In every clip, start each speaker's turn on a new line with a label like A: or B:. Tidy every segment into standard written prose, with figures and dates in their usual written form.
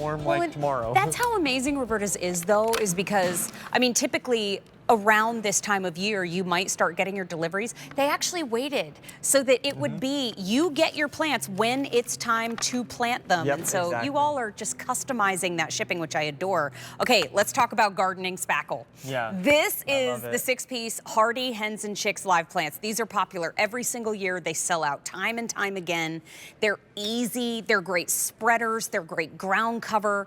A: warm like tomorrow.
B: That's how amazing Roberta's is, though, is because, I mean, typically around this time of year, you might start getting your deliveries. They actually waited so that it would be, you get your plants when it's time to plant them.
A: Yep,
B: and so
A: exactly.
B: you all are just customizing that shipping, which I adore. Okay, let's talk about gardening spackle.
A: Yeah.
B: This is the 6-piece hardy hens and chicks live plants. These are popular every single year. They sell out time and time again. They're easy, they're great spreaders, they're great ground cover.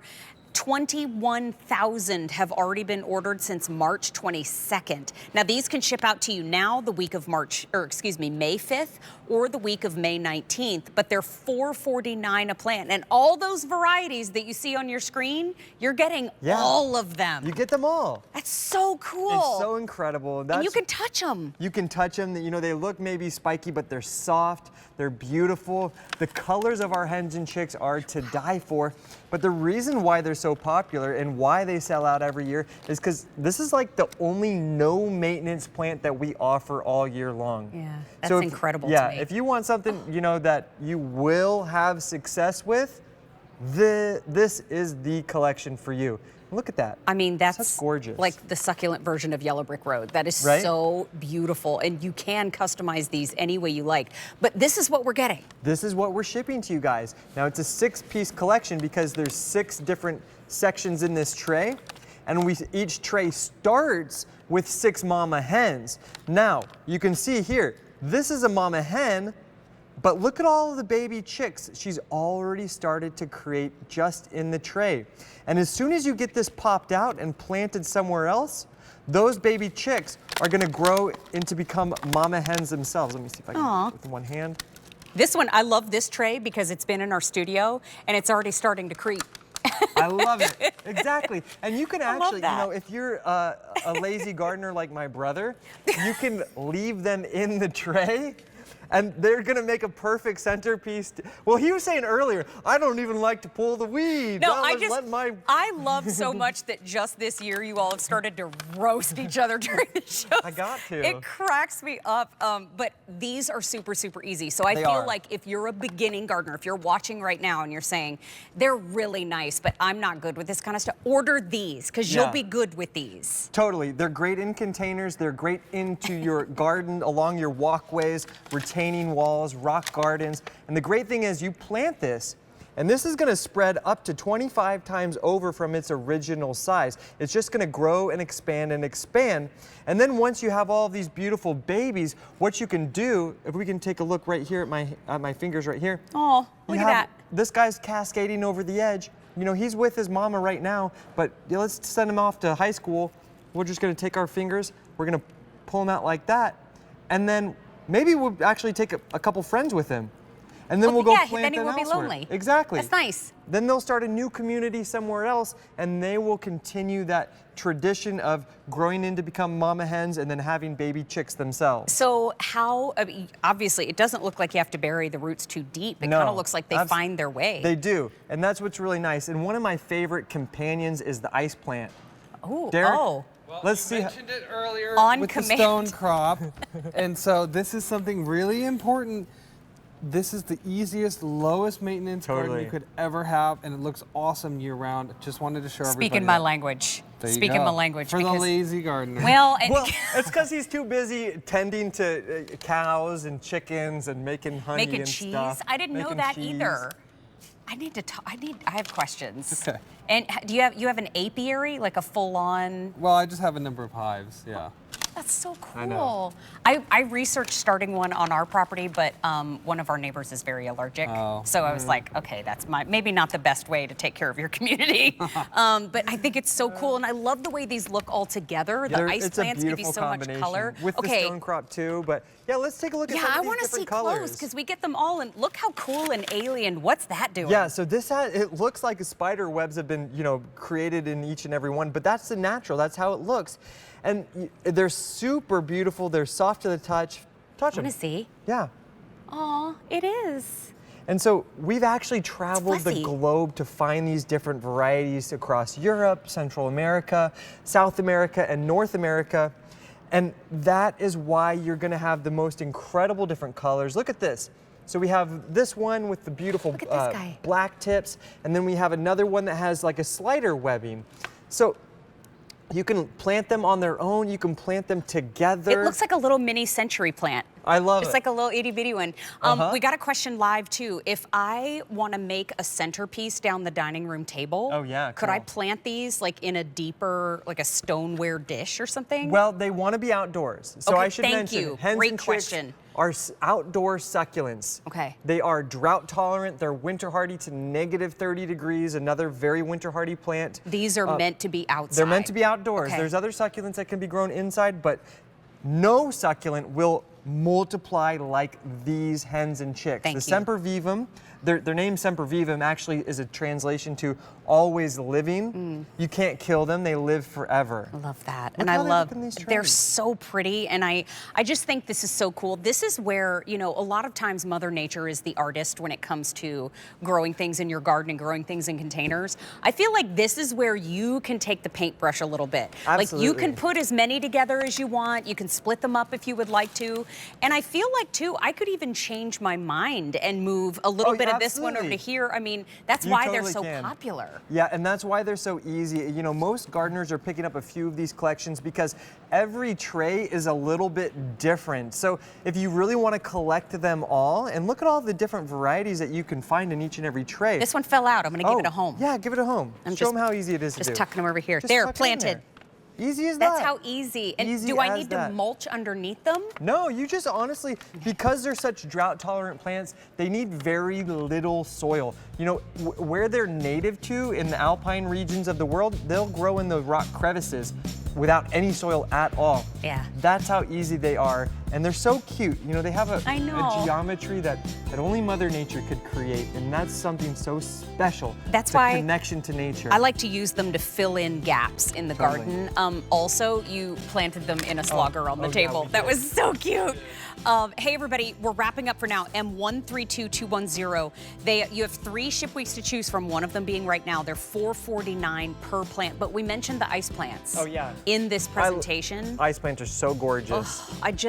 B: 21,000 have already been ordered since March 22nd. Now these can ship out to you now the week of May 5th or the week of May 19th, but they're $4.49 a plant. And all those varieties that you see on your screen, you're getting all of them.
A: You get them all.
B: That's so cool.
A: It's so incredible.
B: And you can touch them.
A: You can touch them. You know, they look maybe spiky, but they're soft. They're beautiful. The colors of our hens and chicks are to die for. But the reason why they're so popular and why they sell out every year is because this is like the only no maintenance plant that we offer all year long.
B: Yeah, that's incredible to me.
A: If you want something, you know, that you will have success with, this is the collection for you. Look at that.
B: I mean, that's
A: gorgeous.
B: Like the succulent version of Yellow Brick Road. That is so beautiful. And you can customize these any way you like. But this is what we're getting.
A: This is what we're shipping to you guys. Now, it's a 6-piece collection because there's 6 different sections in this tray. And each tray starts with 6 mama hens. Now, you can see here, this is a mama hen. But look at all of the baby chicks she's already started to create just in the tray. And as soon as you get this popped out and planted somewhere else, those baby chicks are gonna grow into become mama hens themselves. Let me see if I can with one hand.
B: This one, I love this tray because it's been in our studio and it's already starting to creep.
A: I love it, exactly. And you can actually, you know, if you're a lazy gardener like my brother, you can leave them in the tray. And they're gonna make a perfect centerpiece. Well, he was saying earlier, I don't even like to pull the weeds.
B: No, I love so much that just this year you all have started to roast each other during the show.
A: I got to.
B: It cracks me up. But these are super, super easy. So I feel like if you're a beginning gardener, if you're watching right now and you're saying, they're really nice, but I'm not good with this kind of stuff, order these, because you'll be good with these.
A: Totally. They're great in containers. They're great into your garden, along your walkways, retaining walls, rock gardens. And the great thing is you plant this, and this is gonna spread up to 25 times over from its original size. It's just gonna grow and expand and expand. And then once you have all of these beautiful babies, what you can do, if we can take a look right here at my fingers right here.
B: Oh, look at that.
A: This guy's cascading over the edge. You know, he's with his mama right now, but let's send him off to high school. We're just gonna take our fingers, we're gonna pull him out like that, and then maybe we'll actually take a couple friends with him. And then we'll go plant them elsewhere.
B: Then he won't be lonely.
A: Exactly.
B: That's nice.
A: Then they'll start a new community somewhere else, and they will continue that tradition of growing into become mama hens and then having baby chicks themselves.
B: So how, I mean, obviously it doesn't look like you have to bury the roots too deep. It kind of looks like they find their way.
A: They do, and that's what's really nice. And one of my favorite companions is the ice plant.
B: Ooh,
A: Derek,
C: Well,
A: let's see.
C: You mentioned it earlier
B: On
C: with
B: command.
C: the stone crop. And so this is something really important. This is the easiest, lowest maintenance garden you could ever have, and it looks awesome year round. Just wanted to show everybody.
B: Speaking my language. Speaking my language.
C: For the lazy gardener.
B: Well,
A: it's because he's too busy tending to cows and chickens and making honey
B: making
A: and
B: cheese.
A: stuff.
B: I didn't know that either. I have questions. Okay. And do you have an apiary, like a full-on?
C: Well, I just have a number of hives, yeah.
B: That's so cool.
A: I know.
B: I researched starting one on our property, but one of our neighbors is very allergic. So I was like, okay, that's maybe not the best way to take care of your community. But I think it's so cool, and I love the way these look all together. The ice plants give you so much color.
A: With the stone crop too, but yeah, let's take a look at some of these different colors.
B: I want to see close, because we get them all, and look how cool and alien. What's that doing?
A: Yeah, so it looks like spider webs have been, you know, created in each and every one, but that's the natural, that's how it looks. And they're super beautiful, they're soft to the touch. Touch them.
B: Want to see?
A: Yeah.
B: Aw, it is.
A: And so we've actually traveled the globe to find these different varieties across Europe, Central America, South America, and North America. And that is why you're gonna have the most incredible different colors. Look at this. So we have this one with the beautiful
B: Look at this guy.
A: black tips, and then we have another one that has like a slider webbing. So you can plant them on their own, you can plant them together.
B: It looks like a little mini century plant.
A: I love it.
B: It's like a little itty bitty one. We got a question live too. If I want to make a centerpiece down the dining room table,
A: Oh, yeah,
B: could I
A: cool.
B: plant these like in a deeper, like a stoneware dish or something?
A: Well, they want to be outdoors. So
B: Okay,
A: I should
B: thank
A: mention,
B: you.
A: hens
B: Great
A: and chicks
B: question.
A: are outdoor succulents.
B: Okay.
A: They are drought tolerant. They're winter hardy to -30 degrees. Another very winter hardy plant.
B: These are meant to be outside.
A: They're meant to be outdoors.
B: Okay.
A: There's other succulents that can be grown inside, but no succulent will multiply like these hens and chicks.
B: Thank
A: The
B: you.
A: sempervivum, their name sempervivum actually is a translation to always living. You can't kill them, they live forever.
B: I love that.
A: Look
B: And I
A: how they
B: love,
A: look in these
B: they're
A: trays.
B: so pretty. And I just think this is so cool. This is where, you know, a lot of times Mother Nature is the artist when it comes to growing things in your garden and growing things in containers. I feel like this is where you can take the paintbrush a little bit. Like you can
A: Absolutely.
B: put as many together as you want. You can split them up if you would like to. And I feel like too, I could even change my mind and move a little
A: Oh,
B: bit
A: yeah,
B: of this one over to
A: absolutely.
B: here. I mean, that's
A: You
B: why they're
A: totally
B: so
A: can.
B: popular.
A: Yeah, and that's why they're so easy. You know, most gardeners are picking up a few of these collections because every tray is a little bit different. So if you really want to collect them all, and look at all the different varieties that you can find in each and every tray.
B: This one fell out. I'm going to give it a home.
A: Yeah, give it a home.
B: I'm
A: Show
B: just-
A: them how easy it is to
B: Just
A: do.
B: tucking them over here.
A: Just
B: There,
A: tuck it in
B: planted.
A: there. Easy as
B: That's
A: that.
B: how easy. And
A: Easy
B: do I
A: as
B: need to
A: that.
B: mulch underneath them?
A: No, you just honestly, because they're such drought tolerant plants, they need very little soil. You know, where they're native to in the alpine regions of the world, they'll grow in the rock crevices without any soil at all.
B: Yeah.
A: That's how easy they are. And they're so cute. You know, they have
B: I know.
A: a geometry that only Mother Nature could create. And that's something so special.
B: That's
A: the
B: why
A: connection to nature.
B: I like to use them to fill in gaps in the
A: Totally.
B: garden. Also, you planted them in a slogger on the
A: oh, yeah,
B: table.
A: we
B: That
A: did.
B: was so cute. Hey everybody, we're wrapping up for now. M132210. You have 3 ship weeks to choose from. One of them being right now. They're $4.49 per plant. But we mentioned the ice plants.
A: Oh, yeah.
B: In this presentation.
A: Ice plants are so gorgeous.
B: I just